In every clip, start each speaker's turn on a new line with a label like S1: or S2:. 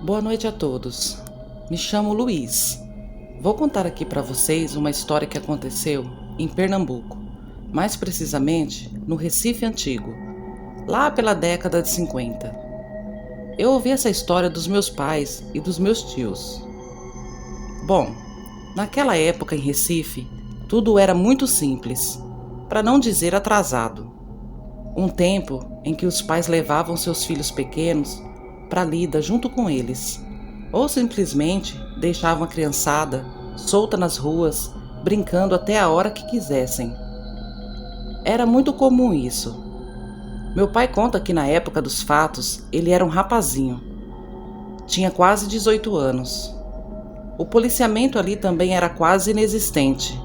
S1: Boa noite a todos. Me chamo Luiz. Vou contar aqui para vocês uma história que aconteceu em Pernambuco, mais precisamente no Recife Antigo, lá pela década de 50. Eu ouvi essa história dos meus pais e dos meus tios. Bom, naquela época em Recife, tudo era muito simples, para não dizer atrasado. Um tempo em que os pais levavam seus filhos pequenos para a lida junto com eles, ou simplesmente deixavam a criançada solta nas ruas, brincando até a hora que quisessem. Era muito comum isso. Meu pai conta que na época dos fatos ele era um rapazinho. Tinha quase 18 anos. O policiamento ali também era quase inexistente.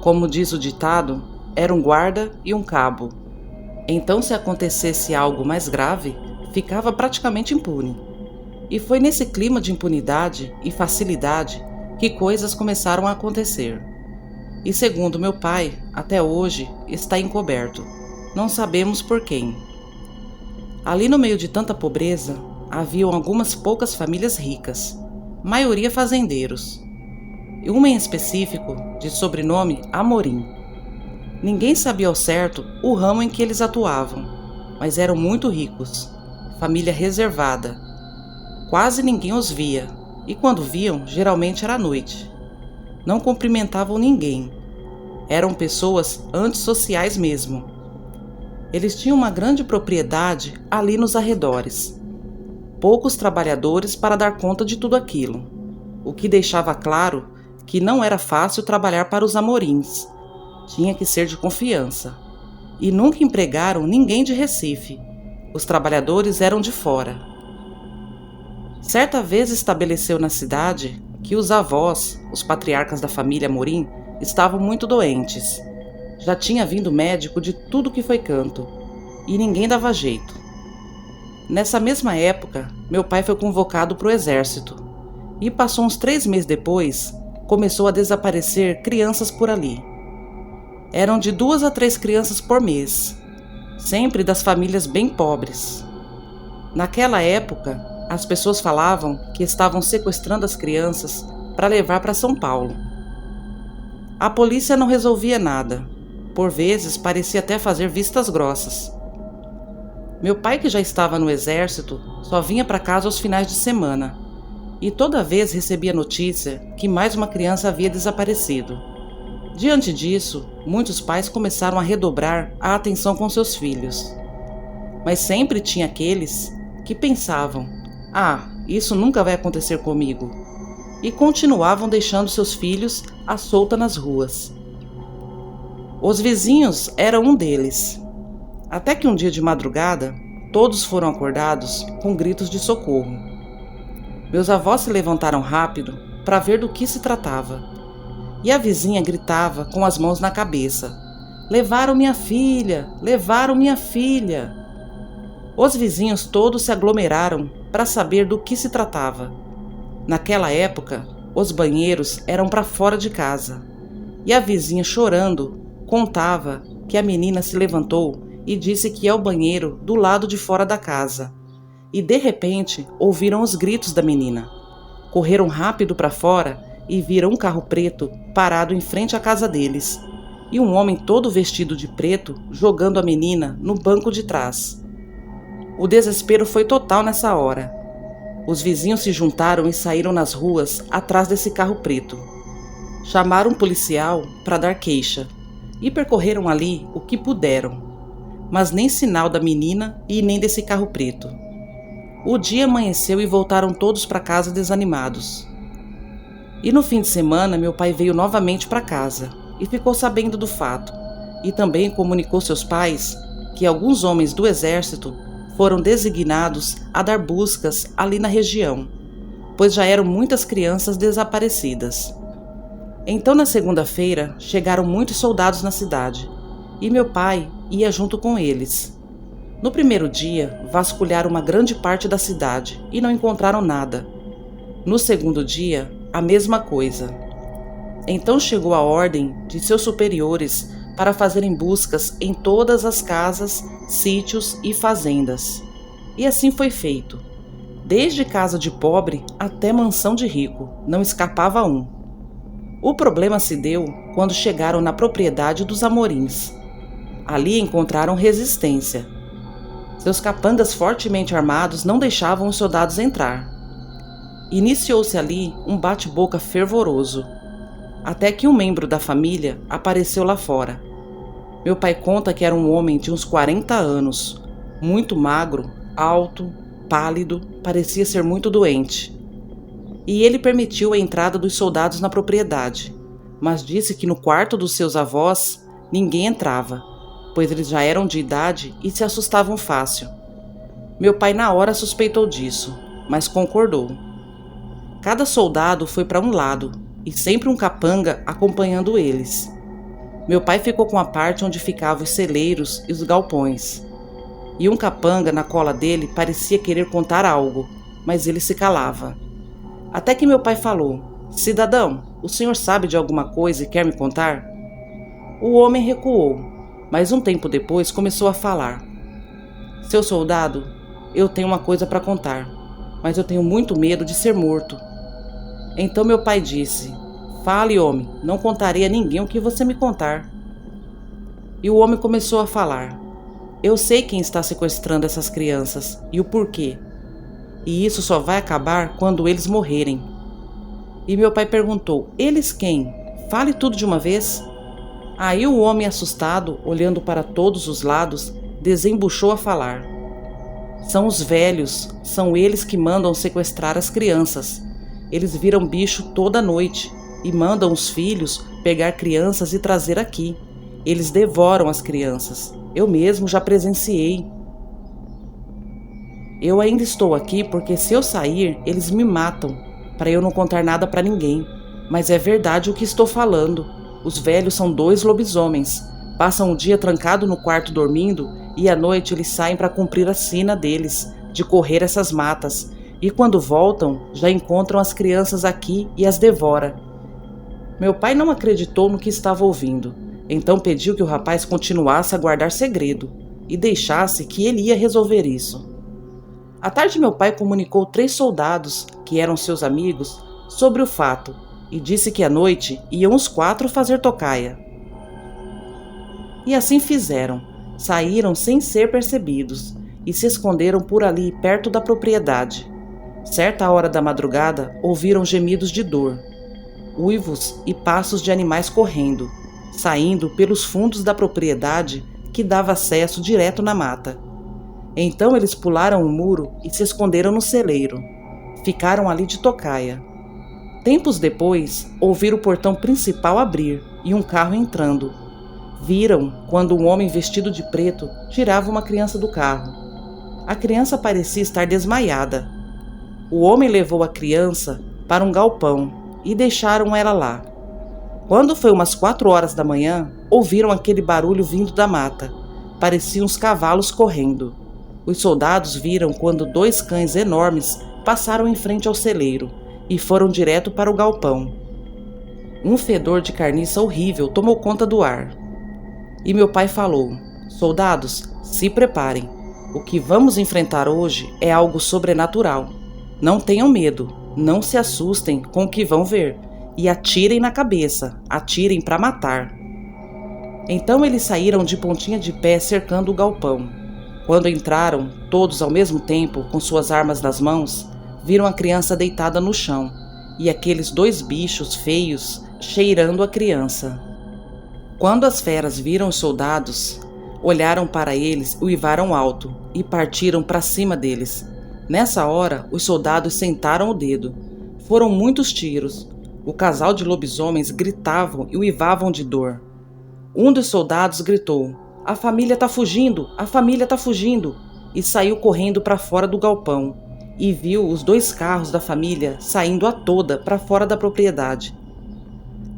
S1: Como diz o ditado, era um guarda e um cabo. Então, se acontecesse algo mais grave, ficava praticamente impune. E foi nesse clima de impunidade e facilidade que coisas começaram a acontecer. E segundo meu pai, até hoje está encoberto. Não sabemos por quem. Ali no meio de tanta pobreza, haviam algumas poucas famílias ricas, maioria fazendeiros. E uma em específico, de sobrenome Amorim. Ninguém sabia ao certo o ramo em que eles atuavam, mas eram muito ricos. Família reservada. Quase ninguém os via, e quando viam, geralmente era à noite. Não cumprimentavam ninguém. Eram pessoas antissociais mesmo. Eles tinham uma grande propriedade ali nos arredores. Poucos trabalhadores para dar conta de tudo aquilo, o que deixava claro que não era fácil trabalhar para os Amorins. Tinha que ser de confiança. E nunca empregaram ninguém de Recife. Os trabalhadores eram de fora. Certa vez estabeleceu na cidade que os avós, os patriarcas da família Amorim, estavam muito doentes. Já tinha vindo médico de tudo que foi canto, e ninguém dava jeito. Nessa mesma época, meu pai foi convocado para o exército, e passou uns 3 meses depois, começou a desaparecer crianças por ali. Eram de 2 a 3 crianças por mês, sempre das famílias bem pobres. Naquela época, as pessoas falavam que estavam sequestrando as crianças para levar para São Paulo. A polícia não resolvia nada, por vezes parecia até fazer vistas grossas. Meu pai, que já estava no exército, só vinha para casa aos finais de semana, e toda vez recebia notícia que mais uma criança havia desaparecido. Diante disso, muitos pais começaram a redobrar a atenção com seus filhos. Mas sempre tinha aqueles que pensavam: isso nunca vai acontecer comigo, e continuavam deixando seus filhos à solta nas ruas. Os vizinhos eram um deles. Até que um dia de madrugada, todos foram acordados com gritos de socorro. Meus avós se levantaram rápido para ver do que se tratava. E a vizinha gritava com as mãos na cabeça: "Levaram minha filha! Levaram minha filha!" Os vizinhos todos se aglomeraram para saber do que se tratava. Naquela época, os banheiros eram para fora de casa. E a vizinha, chorando, contava que a menina se levantou e disse que ia ao banheiro do lado de fora da casa. E de repente, ouviram os gritos da menina. Correram rápido para fora e viram um carro preto parado em frente à casa deles, e um homem todo vestido de preto jogando a menina no banco de trás. O desespero foi total nessa hora. Os vizinhos se juntaram e saíram nas ruas atrás desse carro preto. Chamaram um policial para dar queixa e percorreram ali o que puderam, mas nem sinal da menina e nem desse carro preto. O dia amanheceu e voltaram todos para casa desanimados. E no fim de semana, meu pai veio novamente para casa e ficou sabendo do fato, e também comunicou seus pais que alguns homens do exército foram designados a dar buscas ali na região, pois já eram muitas crianças desaparecidas. Então, na segunda-feira, chegaram muitos soldados na cidade, e meu pai ia junto com eles. No primeiro dia, vasculharam uma grande parte da cidade e não encontraram nada. No segundo dia, a mesma coisa. Então chegou a ordem de seus superiores para fazerem buscas em todas as casas, sítios e fazendas. E assim foi feito. desde casa de pobre até mansão de rico, não escapava um. O problema se deu quando chegaram na propriedade dos Amorins. Ali encontraram resistência. Seus capangas fortemente armados não deixavam os soldados entrar. Iniciou-se ali um bate-boca fervoroso, até que um membro da família apareceu lá fora. Meu pai conta que era um homem de uns 40 anos, muito magro, alto, pálido, parecia ser muito doente. E ele permitiu a entrada dos soldados na propriedade, mas disse que no quarto dos seus avós ninguém entrava, pois eles já eram de idade e se assustavam fácil. Meu pai na hora suspeitou disso, mas concordou. Cada soldado foi para um lado, e sempre um capanga acompanhando eles. Meu pai ficou com a parte onde ficavam os celeiros e os galpões. E um capanga na cola dele parecia querer contar algo, mas ele se calava. Até que meu pai falou: "Cidadão, o senhor sabe de alguma coisa e quer me contar?" O homem recuou, mas um tempo depois começou a falar: "Seu soldado, eu tenho uma coisa para contar, mas eu tenho muito medo de ser morto." Então meu pai disse: "Fale, homem, não contarei a ninguém o que você me contar." E o homem começou a falar: "Eu sei quem está sequestrando essas crianças e o porquê. E isso só vai acabar quando eles morrerem." E meu pai perguntou: "Eles quem? Fale tudo de uma vez." Aí o homem, assustado, olhando para todos os lados, desembuchou a falar: "São os velhos, são eles que mandam sequestrar as crianças. Eles viram bicho toda noite e mandam os filhos pegar crianças e trazer aqui. Eles devoram as crianças. Eu mesmo já presenciei. Eu ainda estou aqui porque se eu sair, eles me matam, para eu não contar nada para ninguém. Mas é verdade o que estou falando. Os velhos são 2 lobisomens. Passam o dia trancado no quarto dormindo e à noite eles saem para cumprir a sina deles, de correr essas matas. E quando voltam, já encontram as crianças aqui e as devora." Meu pai não acreditou no que estava ouvindo, então pediu que o rapaz continuasse a guardar segredo e deixasse que ele ia resolver isso. À tarde meu pai comunicou 3 soldados, que eram seus amigos, sobre o fato e disse que à noite iam os 4 fazer tocaia. E assim fizeram, saíram sem ser percebidos e se esconderam por ali perto da propriedade. Certa hora da madrugada, ouviram gemidos de dor, uivos e passos de animais correndo, saindo pelos fundos da propriedade que dava acesso direto na mata. Então eles pularam o muro e se esconderam no celeiro. Ficaram ali de tocaia. Tempos depois, ouviram o portão principal abrir e um carro entrando. Viram quando um homem vestido de preto tirava uma criança do carro. A criança parecia estar desmaiada. O homem levou a criança para um galpão e deixaram ela lá. Quando foi umas 4 horas da manhã, ouviram aquele barulho vindo da mata. Pareciam os cavalos correndo. Os soldados viram quando 2 cães enormes passaram em frente ao celeiro e foram direto para o galpão. Um fedor de carniça horrível tomou conta do ar. E meu pai falou: "Soldados, se preparem. O que vamos enfrentar hoje é algo sobrenatural. Não tenham medo, não se assustem com o que vão ver e atirem na cabeça, atirem para matar." Então eles saíram de pontinha de pé cercando o galpão. Quando entraram, todos ao mesmo tempo, com suas armas nas mãos, viram a criança deitada no chão e aqueles 2 bichos feios cheirando a criança. Quando as feras viram os soldados, olharam para eles, uivaram alto e partiram para cima deles. Nessa hora, os soldados sentaram o dedo. Foram muitos tiros. O casal de lobisomens gritavam e uivavam de dor. Um dos soldados gritou: "A família está fugindo! A família está fugindo!" E saiu correndo para fora do galpão e viu os 2 carros da família saindo a toda para fora da propriedade.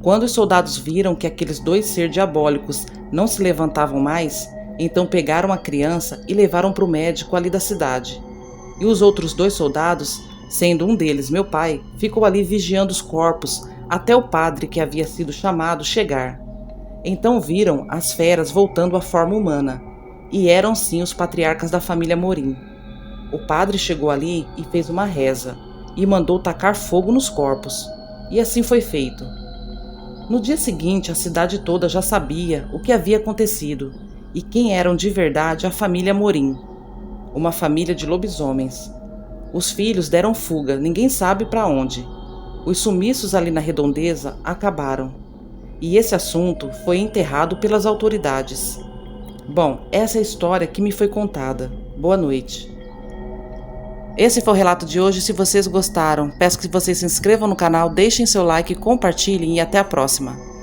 S1: Quando os soldados viram que aqueles 2 seres diabólicos não se levantavam mais, então pegaram a criança e levaram para o médico ali da cidade. E os outros 2 soldados, sendo um deles meu pai, ficou ali vigiando os corpos até o padre que havia sido chamado chegar. Então viram as feras voltando à forma humana, e eram sim os patriarcas da família Amorim. O padre chegou ali e fez uma reza e mandou tacar fogo nos corpos. E assim foi feito. No dia seguinte, a cidade toda já sabia o que havia acontecido e quem eram de verdade a família Amorim, uma família de lobisomens. Os filhos deram fuga, ninguém sabe para onde. Os sumiços ali na redondeza acabaram. E esse assunto foi enterrado pelas autoridades. Bom, essa é a história que me foi contada. Boa noite. Esse foi o relato de hoje. Se vocês gostaram, peço que vocês se inscrevam no canal, deixem seu like, compartilhem e até a próxima.